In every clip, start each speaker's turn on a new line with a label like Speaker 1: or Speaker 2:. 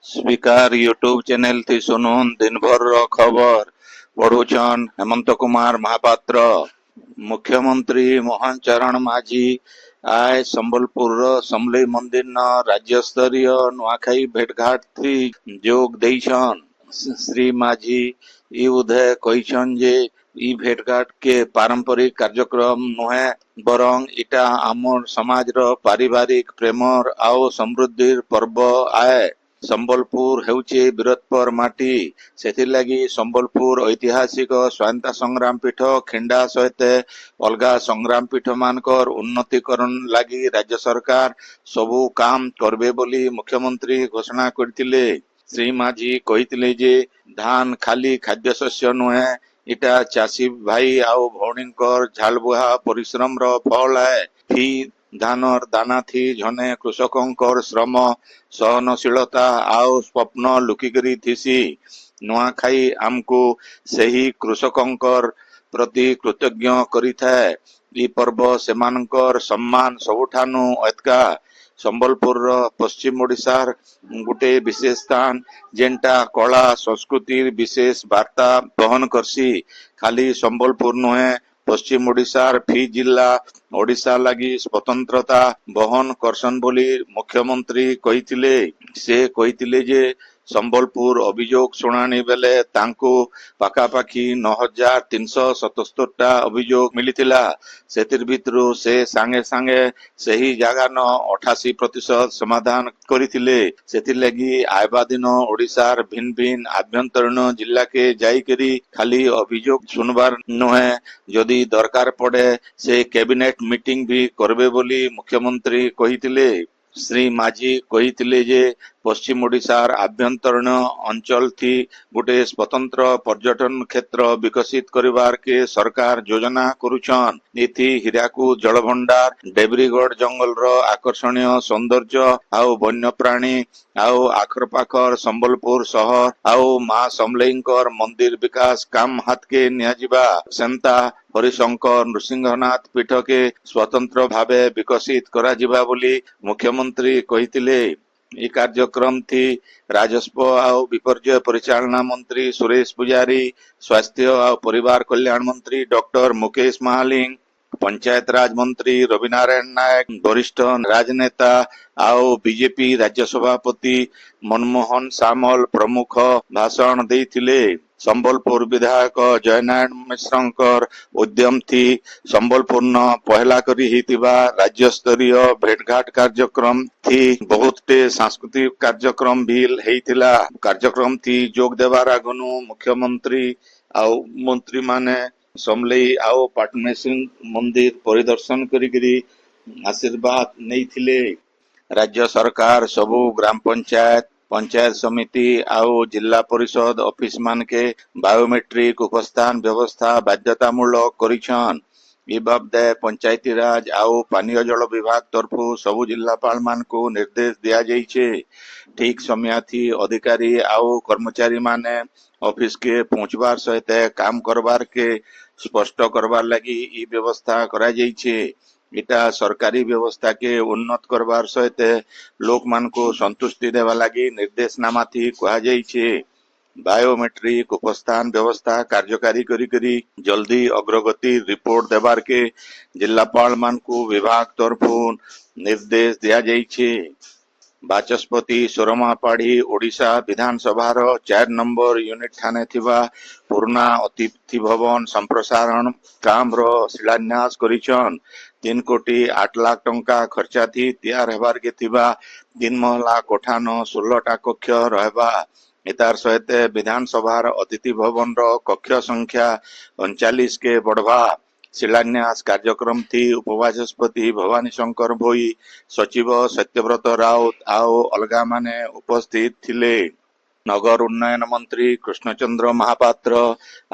Speaker 1: Speaker YouTube channel थी सुनुन दिन भर रो खबर पढ़ुछन हेमंत कुमार महापात्र। मुख्यमंत्री मोहन चरण माझी आय संबलपुर समलेई मंदिर न राज्य स्तरीय नुआखाई भेटघाट थी जोग देइछन। श्री माझी ई उदय कहिछन जे ई भेटघाट के पारंपरिक कार्यक्रम नुहे बरং इटा आमर समाज रो पारिवारिक प्रेमर आओ समृद्धिर पर्व आए। संबलपुर हेउचे वीरत्पर माटी सेथिलागी संबलपुर ऐतिहासिक स्वायत्ता संग्राम पीठ खिंडा सहित अलगा संग्राम पीठ मानकर उन्नतीकरण लागी राज्य सरकार सबु काम करबे बोली मुख्यमंत्री घोषणा करथिले। श्री माझी कहिथिले जे धान खाली खाद्य शस्य नुहे इटा चाषी भाई आउ भौणींकर झालबुहा परिश्रम रो फल है। फी धानर दाना थी झने कृषकों श्रम सहनशीलता आउ स्वप्न लुकिकरी थिसी। नुआखाई आमको सही कृषकों प्रति कृतज्ञ करिथाए। ई पर्व सेमानकर सम्मान सबुठानु अतका। संबलपुर पश्चिम ओडिशार गुटे विशेष स्थान जेंटा कला संस्कृति विशेष वार्ता बहन करसी। खाली संबलपुर नुहे पश्चिम ओडिशार फी जिला ओडिशा लगी स्वतंत्रता बहन करसन बोली मुख्यमंत्री कहिथिले। से कहिथिले जे संबलपुर अभियोग शुणानी बेले तांको पाखापाखी 9377 टा अभियोग मिलिथिला। सेतिर भितरु से सांगे सांगे सही जगह न 88% समाधान करिथिले। सेतिर लगी आयबा दिन ओडिशार भिन्न भिन्न आभ्यंतरीण जिला के जाइकरी खाली अभियोग सुनबार नुहे यदि दरकार पड़े से कैबिनेट मीटिंग भी करबे बोली मुख्यमंत्री कहिथिले। श्री माझी कहिथिले जे पश्चिम ओडिशार आभ्यंतरीण अंचल थी गोटे स्वतंत्र पर्यटन क्षेत्र विकसित करिवार के सरकार योजना करुछन। इथि हीराकूद जलभंडार डेबरीगढ़ जंगल रो आकर्षणीय सौंदर्य आउ वन्य प्राणी आउ आखर पाखर संबलपुर शहर आउ मां समलेईंकर मंदिर विकास काम हाथ के नियाजिबा। सेंता हरिशंकर नृसिंहनाथ पीठ के स्वतंत्र भावे विकसित करा जिबा बोली मुख्यमंत्री कहिथिले। ई कार्यक्रम थी राजस्व आउ विपर्य परिचालना मंत्री सुरेश पुजारी, स्वास्थ्य आउ परिवार कल्याण मंत्री डॉक्टर मुकेश महालिंग, पंचायत राज मंत्री रविनारायण नायक, वरिष्ठ राजनेता आउ बीजेपी राज्य सभापति मनमोहन सामल प्रमुख भाषण देथिले। संबलपुर विधायक जयनारायण मिश्रंकर उद्यम थी संबलपुर न पहला करी हितिबा राज्य स्तरीय भेटघाट कार्यक्रम थी बहुत टे सांस्कृतिक कार्यक्रम भी हेतिला। कार्यक्रम थी जोग देवार आगनु मुख्यमंत्री आउ मंत्री माने समलेई आउ पाटमेसिंग मंदिर परिदर्शन करी आशीर्वाद नहीं। राज्य सरकार सबु ग्राम पंचायत पंचायत समिति आउ जिला परिषद ऑफिस मान के बायोमेट्रिक उपस्थान व्यवस्था बाध्यतामूलक करिछन। ई बाबदे पंचायती राज आउ पानीय जल विभाग तरफु सबु जिलापाल मान को निर्देश दिया जाइछे। ठीक समयाथी अधिकारी आउ कर्मचारी माने ऑफिस के पहुंचबार सहित काम करबार के स्पष्ट करबार लगी ई व्यवस्था करा जाइछे। इटा सरकारी व्यवस्था के उन्नत करबार सहित लोक मान को संतुष्टि देवा लगी निर्देशनामा थी कहा जाइछे। बायोमेट्रिक उपस्थान व्यवस्था कार्यकारी करी जल्दी अग्रगति रिपोर्ट देवार के जिलापाल मान को विभाग तरफु निर्देश दिया जाइछे। बाचस्पति सोरमापाड़ी ओडिशा विधानसभा 4 नंबर यूनिट ठाने थिबा पुराना अतिथि भवन संप्रसारण काम रो शिलान्यास करिछन। 3 कोटी 8 लाख टंका खर्चा थी तैयार हेबार के थिबा 3 महला कोठान 16 टा कक्ष रहबा। इतार सहित विधानसभा अतिथि भवन रो कक्ष संख्या 39 के बढ़वा। शिलान्यास कार्यक्रम थी उपवाचस्पति भवानी शंकर भोई, सचिव सत्यव्रत राउत आउ अलगा माने उपस्थित थिले। नगर उन्नयन मंत्री कृष्णचंद्र महापात्र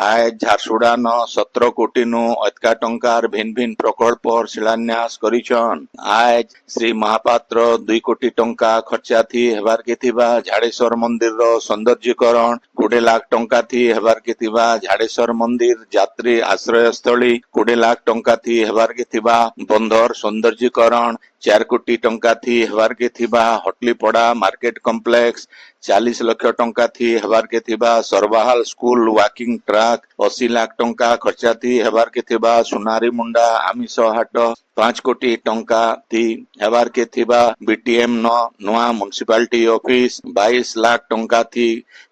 Speaker 1: आय झारसुड़ा न 17 कोटी नु अतका टंकार भिन्न भिन्न प्रकल्प और शिलान्यास करिछन। आय श्री महापात्र 2 कोटी टंका खर्चा थी हेबार के थिबा झाड़ेश्वर मंदिर रो सौंदर्यीकरण, 20 लाख टंका थी हेबार के थिबा झाड़ेश्वर मंदिर यात्री आश्रय स्थली, 20 लाख टंका थी हेबार के थिबा बंदर सौंदर्यीकरण, 4 कोटी टंका थी हेबार के थिबा हटलीपड़ा मार्केट कॉम्प्लेक्स, 40 ଲକ୍ଷ ଟଙ୍କା ଥି ହେବାର କେ ଥିବା ସର୍ବାହାଲ ସ୍କୁଲ ୱାକିଂ ଟ୍ରାକ୍ 80 ଲାଖ ଟଙ୍କା ଖର୍ଚ୍ଚା ଥି ହେବାର କେ ଥିବା ସୁନାରୀ ମୁଣ୍ଡା ଆମିଷ ହାଟ 5 କୋଟି ଟଙ୍କା ଥି ହେବାର କେ ଥିବା ବିଟିଏମ ନୂଆ ମ୍ୟୁନିସିପାଲିଟି ଅଫିସ 22 ଲାଖ ଟଙ୍କା ଥି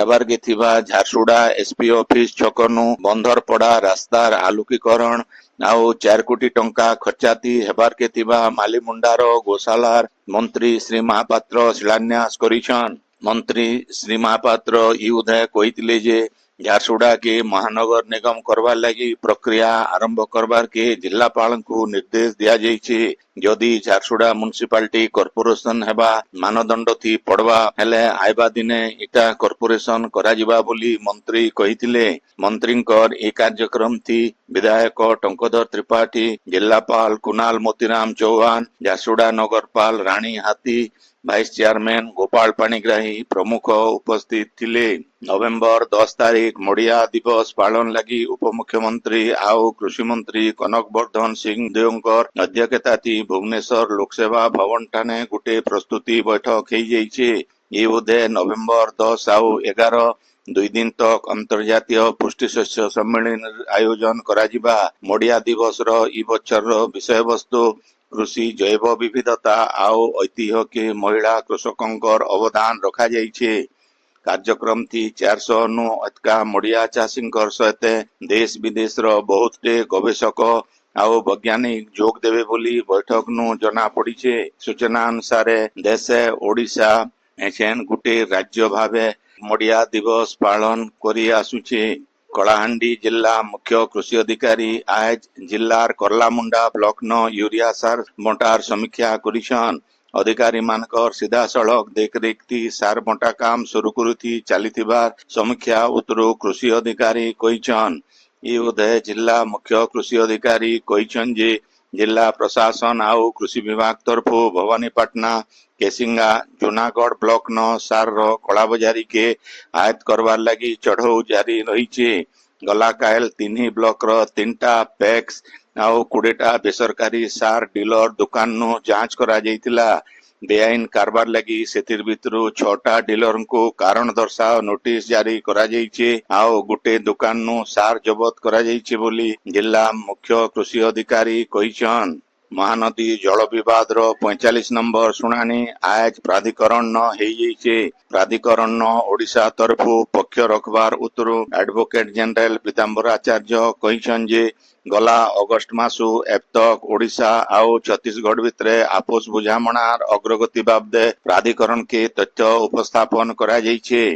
Speaker 1: ହେବାର କେ ଥିବା ଝାରସୁଗୁଡ଼ା ଏସପି ଅଫିସ ଛକନୁ ବନ୍ଧରପଡା ରାସ୍ତାର ଆଲୁକୀକରଣ ଆଉ 4 କୋଟି ଟଙ୍କା ଖର୍ଚ୍ଚାତି ହେବାର କେ ଥିବା ମାଲିମୁଣ୍ଡାର ଗୋଶାଲାର ମନ୍ତ୍ରୀ ଶ୍ରୀ ମହାପାତ୍ର ଶିଳାନ୍ୟାସ କରିଛନ୍। ମନ୍ତ୍ରୀ ଶ୍ରୀ ମହାପାତ୍ର ଇ ଉଦୟ କହିଥିଲେ ଯେ ଝାରସୁଗୁଡ଼ା के महानगर निगम करवार लगी प्रक्रिया आरंभ करवार के जिलापालଙ୍କୁ निर्देश दिया जाइछे। जदि झारसुगुड़ा म्युनिसिपालिटी कॉर्पोरेशन हेबा मानदंड थी पड़वा हेले आइबा दिने इटा कॉर्पोरेशन कराजिबा बोली मंत्री कहिथिले। मंत्रींकर ए कार्यक्रम थी विधायक टंकधर त्रिपाठी, जिलापाल कुणाल मोतीराम चौहान, झारसुगुड़ा नगरपाल रानी हाथी, भाइस चेयरमैन गोपाल पाणिग्राही प्रमुख उपस्थित थिले। नवेम्बर 10 तारीख मड़िया दिवस पालन लगी उपमुख्यमंत्री आउ कृषि मंत्री कनक वर्धन सिंह देवकर अध्यक्षता थी भुवनेश्वर लोकसेवा भवन ठाने गुटे प्रस्तुति बैठक हो जाइए। ये बोधे नवेम्बर 10 आउ 11 दुई दिन तक अंतर्जातीय पुष्टि शस्य सम्मेलन आयोजन कराजिबा। मड़िया दिवस रो ई बछर विषय वस्तु कृषि जैव विविधता आउ ऐतिह्य के महिला कृषकंकर अवदान रखा जाइछे। कार्यक्रम थी 400 नु अतका मड़िया चाषींकर सहित देश विदेश रो बहुत गवेषक आउ वैज्ञानिक जोग देवे बोली बैठक नु जना पड़ीछे। सूचना अनुसार देश ओडिशा एछेन गुटे राज्य भावे मड़िया दिवस पालन करी आसुछे। कलाहांडी जिला मुख्य कृषि अधिकारी आज जिलार करलामुंडा ब्लॉक न यूरिया सार बंटार समीक्षा करिछन। अधिकारी मानकर सीधा सड़क देखरेख थी सार बंटा काम सुरुखुरु थी चलीथिबार समीक्षा उतरु कृषि अधिकारी कहिछन। ई उदय जिला मुख्य कृषि अधिकारी कहिछन जे जिला प्रशासन आउ कृषि विभाग तरफु भवानीपाटना केसिंगा जूनागढ़ ब्लॉक न सार रो कलाबजारी के आयत करवार लगी चढ़ऊ जारी रहीचे। गला कायल 3 ब्लॉक रो 3टा पैक्स आउ 20टा बेसरकारी सार डीलर दुकान नु जांच करा जाइतिला। बेआईन कारबार लगी सेतिर भितरु 6टा डीलर को कारण दर्शाओ नोटिस जारी करा जाइछे आउ गुटे दुकान नु सार जबत करा जाइछे बोली जिला मुख्य कृषि अधिकारी कहिछन। महानदी जल विवाद रो 45 नंबर सुनानी आज प्राधिकरण न हेई जाइछे। प्राधिकरण न ओडिशा तरफु पक्ष रखबार उतरु एडवोकेट जनरल पीताम्बर आचार्य कहिछन जे गला अगस्त मासु एबतक ओडिशा आउ छत्तीसगढ़ भितरे आपोस बुझामणार अग्रगति बाबदे प्राधिकरण के तथ्य उपस्थापन करा जाइछे।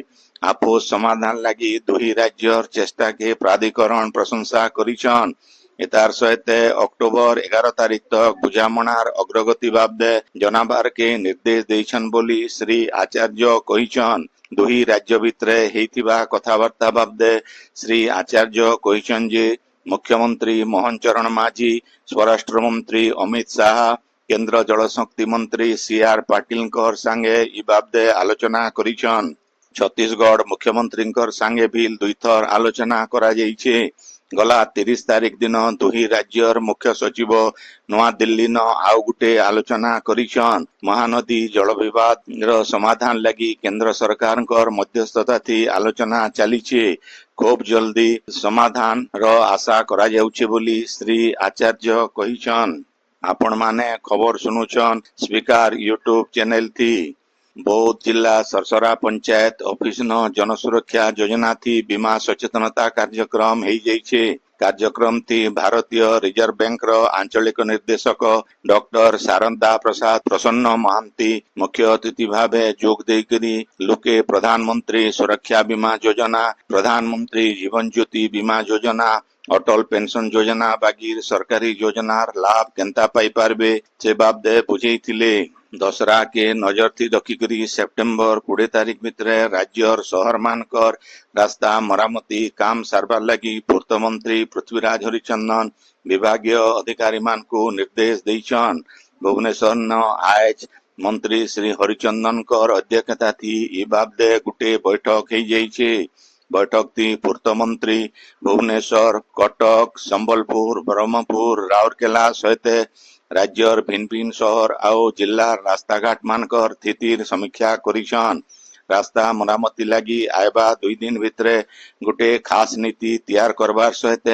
Speaker 1: आपोस समाधान लगी दुही राज्यर चेष्टा के प्राधिकरण प्रशंसा करिछन। एतार सहित अक्टोबर 11 तारीख तक बुझामणार अग्रगति बाबदे जनाबार के निर्देश देछन बोली श्री आचार्य कहिछन। दुही राज्य भितरे हेइथिबा कथाबार्ता बाबदे श्री आचार्य कहिछन जे मुख्यमंत्री मोहन चरण माझी, स्वराष्ट्र मंत्री अमित शाह, केंद्र जलशक्ति मंत्री सीआर पाटिल संगे इ बाबदे आलोचना करिछन। छत्तीसगढ़ मुख्यमंत्री संगे भी दुईथर आलोचना करा जाइछे। गला 30 तारीख दिन दुही राज्यर मुख्य सचिव नवा दिल्ली न आउ गुटे आलोचना करिछन। महानदी जल विवाद रो समाधान लगी केंद्र सरकार मध्यस्थता थी आलोचना चलीछे। खूब जल्दी समाधान रो आशा करा जाउछे बोली श्री आचार्य कहिछन। आपण माने खबर सुनुछन स्पीकर यूट्यूब चैनल थी। बौद्ध जिला सरसरा पंचायत ऑफिस न जन सुरक्षा योजना थी बीमा सचेतनता कार्यक्रम हो जाइछे। कार्यक्रम थी भारतीय रिजर्व बैंक रो आंचलिक निर्देशक डॉक्टर शारदा प्रसाद प्रसन्न महांती मुख्य अतिथि भावे जोग देकरी लोके प्रधानमंत्री सुरक्षा बीमा योजना, प्रधानमंत्री जीवन ज्योति बीमा योजना, अटल पेंशन योजना बागी सरकारी योजनार लाभ केंता पाई पारबे से बाबदे बुझेइथिले। दशरा के नजर थी रखिकरी सेप्टेम्बर 20 तारीख भितरे राज्यर शहर मानकर रास्ता मरामती काम सारबार लगी पूर्त मंत्री पृथ्वीराज हरिचंदन विभागीय अधिकारी मान को निर्देश देछन। भुवनेश्वर न आज मंत्री श्री हरिचंदन अध्यक्षता थी इ बाबदे गुटे बैठक हो जाइछे। बैठक थी पूर्त मंत्री भुवनेश्वर, कटक, संबलपुर, ब्रह्मपुर, राउरकेला सहित राज्यर भिन्न भिन्न शहर आउ जिला रास्ताघाट मानकर स्थितिर समीक्षा करिछन। रास्ता मरामती लगी आयबा 2 दिन भितरे गोटे खास नीति तैयार करबार सहित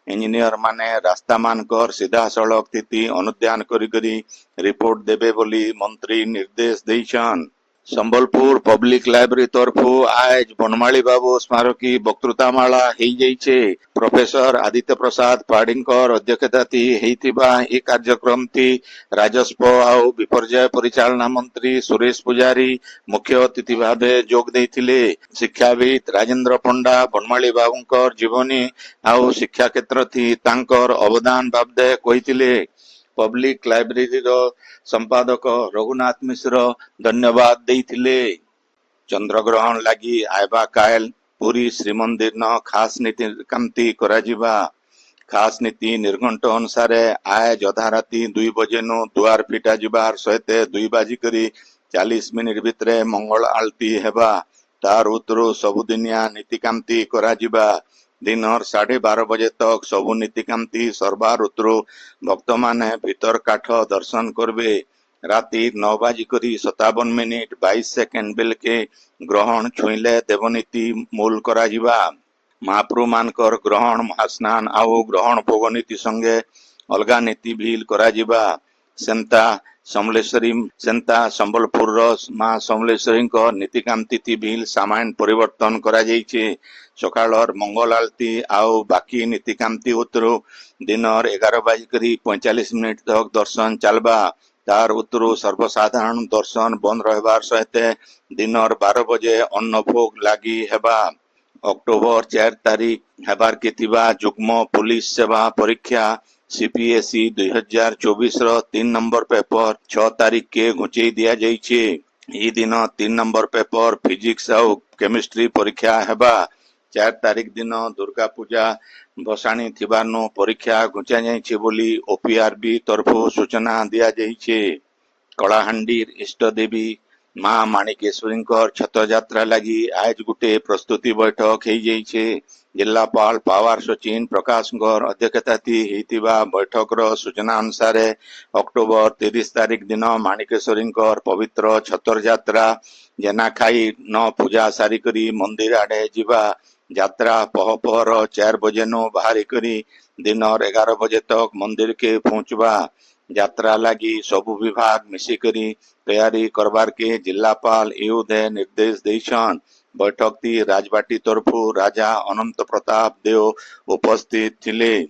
Speaker 1: इंजीनियर माने रास्ता मानकर सीधा सड़क स्थिति अनुध्यान करी रिपोर्ट देबे बोली मंत्री निर्देश देइछन। संबलपुर पब्लिक लाइब्रेरी तरफु आज बनमाली बाबू स्मारकी वक्तृतामाला हेई जाइछे। प्रोफेसर आदित्य प्रसाद पाढ़ीकर अध्यक्षता थी हेइथिबा ए कार्यक्रम थी राजस्व आउ विपर्यय परिचालना मंत्री सुरेश पुजारी मुख्य अतिथि भावे जोग देइथिले। शिक्षाविद राजेंद्र पंडा बनमाली बाबूंकर जीवनी आउ शिक्षा क्षेत्र थी तांकर अवदान बाबदे कहिथिले। पब्लिक लाइब्रेरी रो संपादक रघुनाथ मिश्र धन्यवाद देइथिले। चंद्रग्रहण लगी आयबा कायल पुरी श्रीमंदिर न खास नीति कामती कराजिबा। खास नीति निर्घंट अनुसार आज अधा राति 2 बजे नु दुआर फिटा जिबार सहित 2 बाजिकरी 40 मिनिट भितरे मंगल आलती हेबा। तार उतरु सबुदिनिया नीतिकांति कराजिबा। दिनर 12:30 बजे तक सबु नीतिकांति सरबार उतरु भक्त माने भीतर काठ दर्शन करबे। राति 9:57 22 सेकेंड बेलके ग्रहण छुईले देवनीति मूल कराजिबा। महाप्रभु मानकर ग्रहण महास्नान आउ ग्रहण भोग नीति संगे अलगा नीति भील कराजिबा। सेंता संबलपुर मां समलेश्वरी नीतिकांति थी भील सामान्य परिवर्तन करा जाइछे। सकाळर मंगल आलती आउ बाकी नीतिकांति उतरु दिनर 11:45 तक दर्शन चलबा। तार उतरु सर्वसाधारण दर्शन बंद रहबार सहित दिनर 12 बजे अन्न भोग लागी हेबा। अक्टोबर 4 तारीख हेबार के थिबा जुग्म पुलिस सेवा परीक्षा सीपीएसई 2024 रो 3 नंबर पेपर 6 तारीख के घुंचई दिया जाइछे। ई दिन 3 नंबर पेपर फिजिक्स आउ केमिस्ट्री परीक्षा हेबा। 4 तारीख दिन दुर्गा पूजा बसाणी थिबारनु परीक्षा घुंचा जाइछे बोली ओपीआरबी तरफु सूचना दिया जाइछे। कलाहांडीर इष्ट देवी मां माणिकेश्वरी छत्र यात्रा लगी आज गुटे प्रस्तुति बैठक हेई जाइछे। जिलापाल पावर सचिन प्रकाश अध्यक्षता थी हेइथिबा बैठक रो सूचना अनुसार अक्टोबर 30 तारीख दिन माणिकेश्वरी पवित्र छतर यात्रा जेनाखाई न पूजा सारी करी मंदिर आडे जिबा। यात्रा पहर 4 बजे नु बाहरी करी दिनर 11 बजे तक मंदिर के पहुंचबा। यात्रा लगी सबु विभाग मिसिकरी तैयारी करबार के जिलापाल युदे निर्देश देइछन। बैठक थी राजबाटी तरफु राजा अनंत प्रताप देव उपस्थित थिले।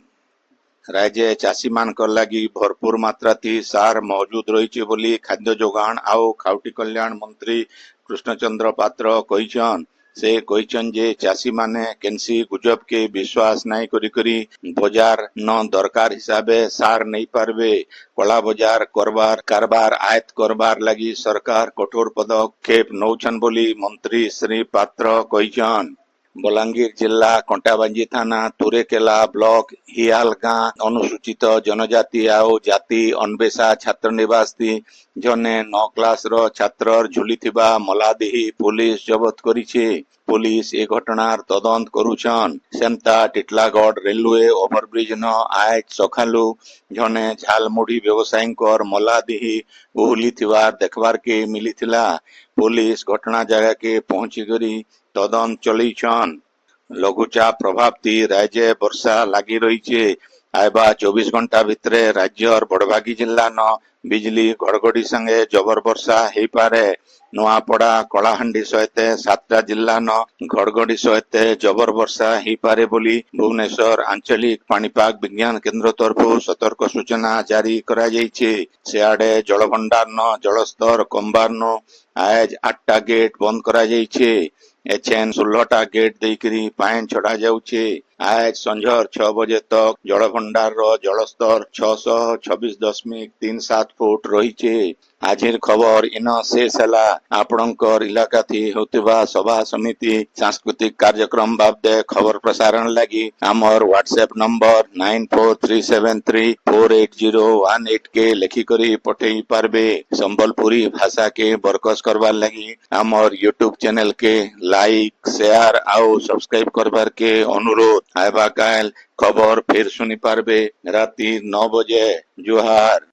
Speaker 1: राज्य चाषी मानकर लगी भरपूर मात्रा थी सार मौजूद रही बोली खाद्य जोगान आउ खाउटी कल्याण मंत्री कृष्णचंद्र पात्र कहिछन। से कहिछन जे चाषी माने केनसी गुजब के विश्वास नाई करी बाजार न दरकार हिसाबे सार नहीं पारबे। कला बाजार कारबार आयत करबार लगी सरकार कठोर पदक्षेप नौछन बोली मंत्री श्री पात्र कहिछन। बलांगीर जिला कंटाबांजी थाना तुरेकेला ब्लॉक हियाल गाँ अनुसूचित जनजाति आउ जाति अन्वेषा छात्र निवास थी जने 9 क्लास रो छात्र झुलीथिबा मलादेही पुलिस जबत करिछे। पुलिस ए घटनार तदंत करुछन। सेमता टिटलागढ़ रेलवे ओभरब्रिज न आज सखालु जने झालमुढ़ी व्यवसायी मलादेही उहुलीथिबार देखबार के मिलीथिला। पुलिस घटना जगह के पहुंची करी तदंत चलैछन। लघुचाप प्रभाव थी राज्य वर्षा लगी रही आयबा 24 घंटा भितरे राज्यर बड़भागी जिला न बिजली घड़घड़ी संगे जबर वर्षा हो पारे। नुआपड़ा कलाहांडी सहित 7टा जिला न घड़घड़ी सहित जबर वर्षा हो पारे बोली भुवनेश्वर आंचलिक पाणीपाग विज्ञान केन्द्र तरफु सतर्क सूचना जारी करा जाइछे। सियाडे जलभंडार न जलस्तर कमबार न आज 8टा गेट बंद करा जाइछे। एचएन 16टा गेट देकरी पानी छड़ा जाउछे। आज संझर 6 बजे तक जलभंडार रो जलस्तर 626.37 फुट रहीचे। आजिर खबर इन शेष हला। आपणकर इलाका थी होतिबा सभा समिति सांस्कृतिक कार्यक्रम बाबदे खबर प्रसारण लगी आमर व्हाट्सएप नंबर 9437348018 के लेखी करी पठेई पारबे। संबलपुरी भाषा के बरकस करबार लगी आमर यूट्यूब चैनल के लाइक शेयर आउ सब्सक्राइब करबार के अनुरोध। आयबा काल खबर फिर सुनी पारबे राति 9 बजे। जोहार।